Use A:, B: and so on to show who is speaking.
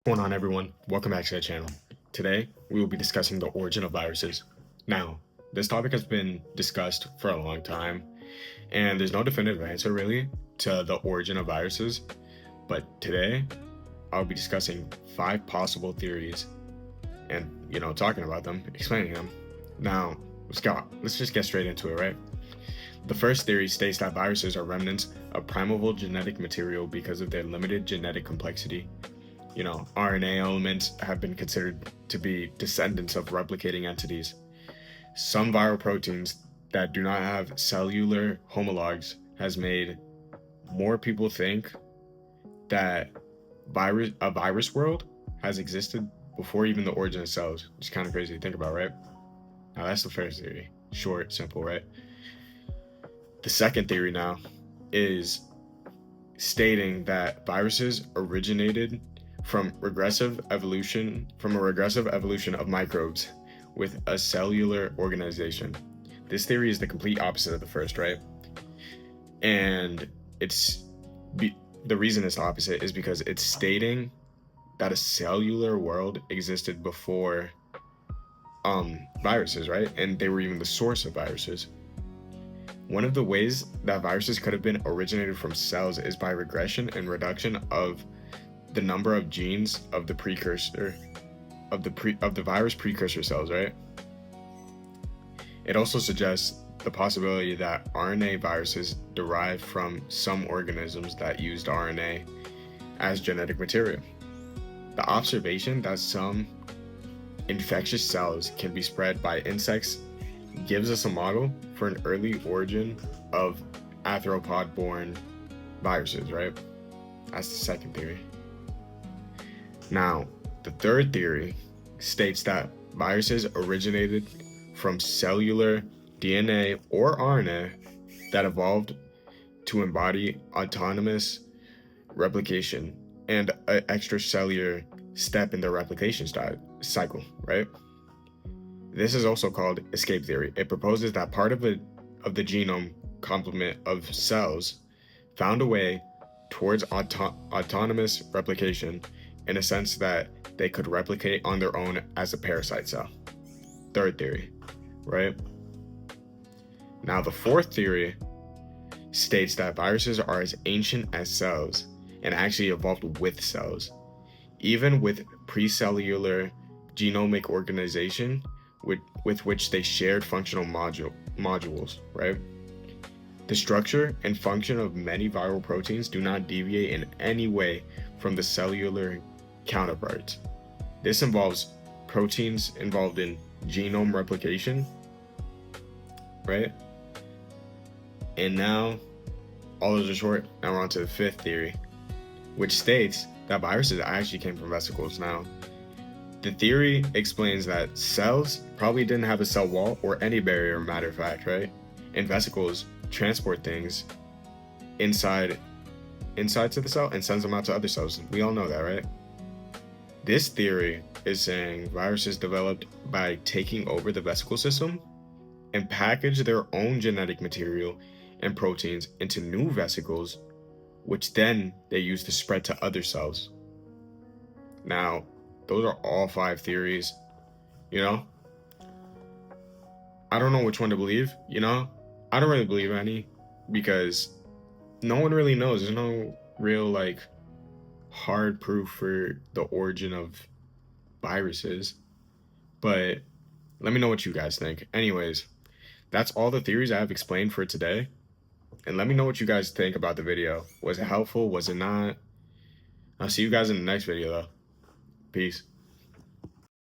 A: What's going on, everyone? Welcome back to the channel. Today, we will be discussing the origin of viruses. Now, this topic has been discussed for a long time, and there's no definitive answer really to the origin of viruses. But today, I'll be discussing 5 possible theories and, talking about them, explaining them. Now, let's just get straight into it, right? The first theory states that viruses are remnants of primeval genetic material because of their limited genetic complexity. RNA elements have been considered to be descendants of replicating entities. Some viral proteins that do not have cellular homologs has made more people think that a virus world has existed before even the origin of cells. It's kind of crazy to think about, right? Now that's the first theory. Short, simple, right? The second theory now is stating that viruses originated from a regressive evolution of microbes with a cellular organization. This theory is the complete opposite of the first, right? And the reason it's opposite is because it's stating that a cellular world existed before viruses, right? And they were even the source of viruses. One of the ways that viruses could have been originated from cells is by regression and reduction of the number of genes of the precursor of the virus precursor cells, right? It also suggests the possibility that RNA viruses derive from some organisms that used RNA as genetic material. The observation that some infectious cells can be spread by insects gives us a model for an early origin of arthropod-borne viruses, right? That's the second theory. Now, the third theory states that viruses originated from cellular DNA or RNA that evolved to embody autonomous replication and an extracellular step in their replication cycle, right? This is also called escape theory. It proposes that part of the genome complement of cells found a way towards autonomous replication in a sense that they could replicate on their own as a parasite cell. Third theory, right? Now, the fourth theory states that viruses are as ancient as cells and actually evolved with cells, even with precellular genomic organization with which they shared functional modules, right? The structure and function of many viral proteins do not deviate in any way from the cellular counterparts. This involves proteins involved in genome replication, right? And now, all those are short. Now we're on to the fifth theory, which states that viruses actually came from vesicles. Now, the theory explains that cells probably didn't have a cell wall or any barrier, matter of fact, right? And vesicles transport things inside to the cell and sends them out to other cells. We all know that, right? This theory is saying viruses developed by taking over the vesicle system and package their own genetic material and proteins into new vesicles, which then they use to spread to other cells. Now, those are all 5 theories, I don't know which one to believe, I don't really believe any because no one really knows. There's no real hard proof for the origin of viruses. But let me know what you guys think. Anyways, that's all the theories I have explained for today. And let me know what you guys think about the video. Was it helpful? Was it not? I'll see you guys in the next video though. Peace.